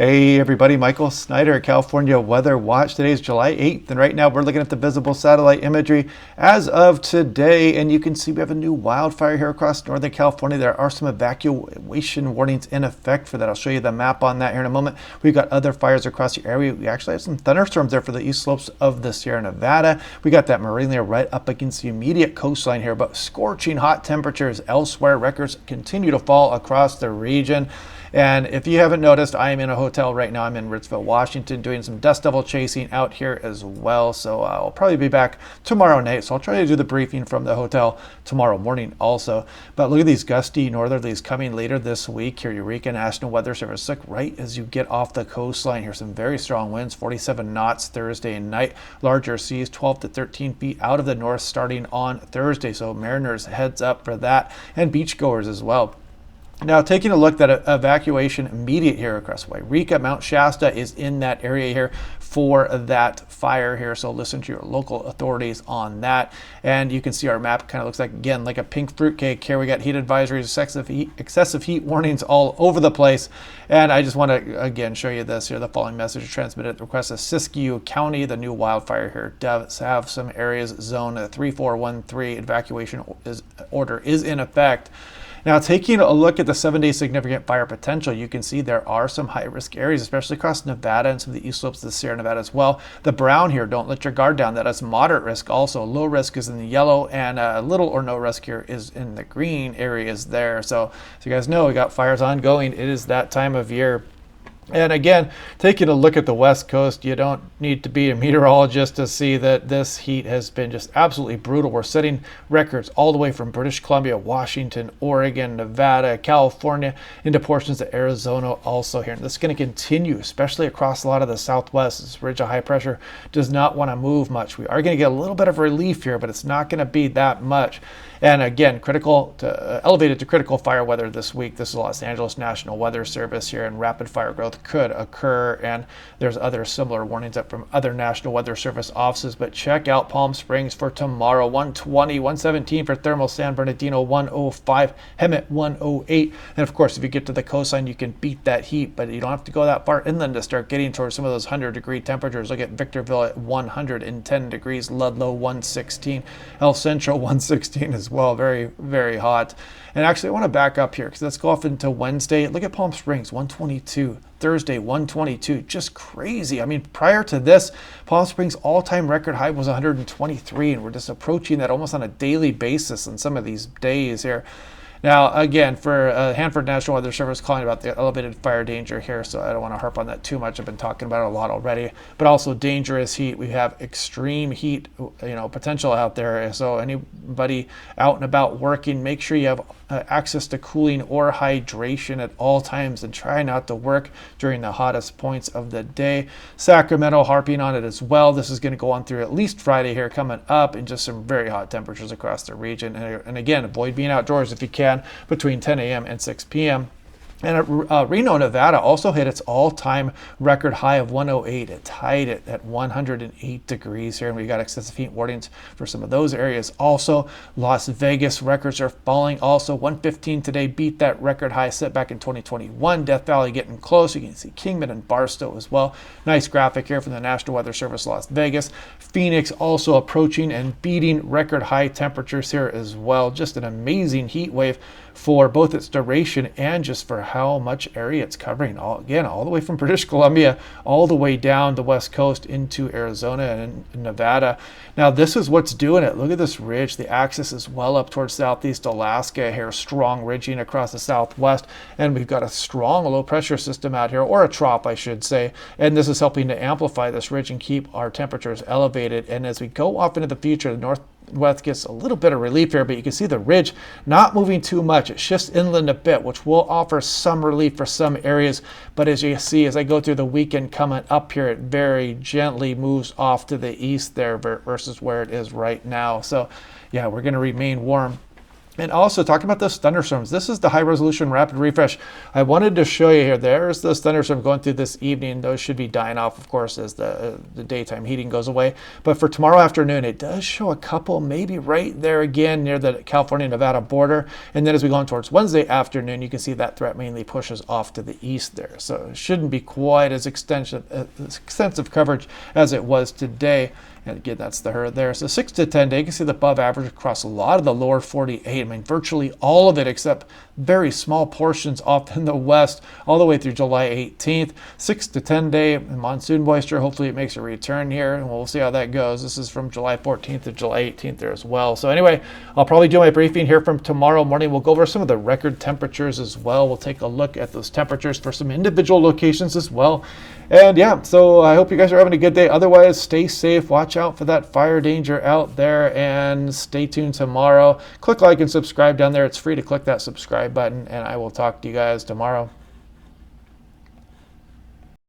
Hey everybody, Michael Snyder at California Weather Watch. Today is July 8th, and right now we're looking at the visible satellite imagery as of today. And you can see we have a new wildfire here across Northern California. There are some evacuation warnings in effect for that. I'll show you the map on that here in a moment. We've got other fires across the area. We actually have some thunderstorms there for the east slopes of the Sierra Nevada. We got that marine layer right up against the immediate coastline here, but scorching hot temperatures elsewhere. Records continue to fall across the region. And if you haven't noticed, I am in a hotel right now. I'm in Ritzville, Washington, doing some dust devil chasing out here as well. So I'll probably be back tomorrow night. So I'll try to do the briefing from the hotel tomorrow morning also. But look at these gusty northerlies coming later this week here. Eureka National Weather Service. Look right as you get off the coastline here. Some very strong winds, 47 knots Thursday night. Larger seas, 12 to 13 feet out of the north starting on Thursday. So mariners, heads up for that, and beachgoers as well. Now, taking a look at evacuation immediate here across Eureka, Mount Shasta is in that area here for that fire here. So listen to your local authorities on that. And you can see our map kind of looks like, again, like a pink fruitcake here. We got heat advisories, excessive heat warnings all over the place. And I just want to, again, show you this here. The following message is transmitted at the request of Siskiyou County. The new wildfire here does have some areas. Zone 3413 evacuation order is in effect. Now, taking a look at the 7-day significant fire potential, you can see there are some high-risk areas, especially across Nevada and some of the east slopes of the Sierra Nevada as well. The brown here, don't let your guard down. That is moderate risk also. Low risk is in the yellow, and little or no risk here is in the green areas there. So you guys know we got fires ongoing. It is that time of year. And again, taking a look at the West Coast, you don't need to be a meteorologist to see that this heat has been just absolutely brutal. We're setting records all the way from British Columbia, Washington, Oregon, Nevada, California, into portions of Arizona also here. And this is going to continue, especially across a lot of the Southwest. This ridge of high pressure does not want to move much. We are going to get a little bit of relief here, but it's not going to be that much. And again, elevated to critical fire weather this week. This is Los Angeles National Weather Service here, and rapid fire growth could occur. And there's other similar warnings up from other National Weather Service offices. But check out Palm Springs for tomorrow, 120, 117 for Thermal, San Bernardino, 105, Hemet, 108. And of course, if you get to the coastline, you can beat that heat, but you don't have to go that far inland to start getting towards some of those 100-degree temperatures. Look at Victorville at 110 degrees, Ludlow 116, El Centro 116 as well. Very, very hot. And actually, I want to back up here because let's go off into Wednesday. Look at Palm Springs, 122. Thursday, 122. Just crazy. I mean, prior to this, Palm Springs' all-time record high was 123, and we're just approaching that almost on a daily basis in some of these days here. Now, again, for Hanford National Weather Service calling about the elevated fire danger here, so I don't want to harp on that too much. I've been talking about it a lot already. But also dangerous heat. We have extreme heat, potential out there. So anybody out and about working, make sure you have access to cooling or hydration at all times, and try not to work during the hottest points of the day. Sacramento harping on it as well. This is going to go on through at least Friday here coming up, and just some very hot temperatures across the region. And again, avoid being outdoors if you can between 10 a.m. and 6 p.m. And Reno, Nevada also hit its all-time record high of 108. It tied it at 108 degrees here, and we got excessive heat warnings for some of those areas. Also, Las Vegas records are falling. Also, 115 today beat that record high set back in 2021. Death Valley getting close. You can see Kingman and Barstow as well. Nice graphic here from the National Weather Service Las Vegas. Phoenix also approaching and beating record high temperatures here as well. Just an amazing heat wave for both its duration and just for how much area it's covering. All the way from British Columbia all the way down the west coast into Arizona and Nevada. Now, this is what's doing it. Look at this ridge. The axis is well up towards southeast Alaska here, strong ridging across the southwest, and we've got a strong low pressure system out here, or a trough, I should say, and this is helping to amplify this ridge and keep our temperatures elevated. And as we go off into the future, the northwest gets a little bit of relief here, but you can see the ridge not moving too much. It shifts inland a bit, which will offer some relief for some areas. But as you see, as I go through the weekend coming up here, it very gently moves off to the east there versus where it is right now. So yeah, we're going to remain warm And also talking about those thunderstorms, this is the high resolution rapid refresh. I wanted to show you here. There's those thunderstorms going through this evening. Those should be dying off, of course, as the daytime heating goes away. But for tomorrow afternoon, it does show a couple, maybe right there again near the California-Nevada border. And then as we go on towards Wednesday afternoon, you can see that threat mainly pushes off to the east there. So it shouldn't be quite as extensive coverage as it was today. And again, that's the herd there. So 6 to 10 day, you can see the above average across a lot of the lower 48. I mean, virtually all of it except very small portions off in the west all the way through July 18th. 6 to 10 day monsoon moisture. Hopefully it makes a return here, and we'll see how that goes. This is from July 14th to July 18th there as well. So anyway, I'll probably do my briefing here from tomorrow morning. We'll go over some of the record temperatures as well. We'll take a look at those temperatures for some individual locations as well. And yeah, so I hope you guys are having a good day. Otherwise, stay safe. Watch out for that fire danger out there, and stay tuned tomorrow. Click like and subscribe down there. It's free to click that subscribe button, and I will talk to you guys tomorrow.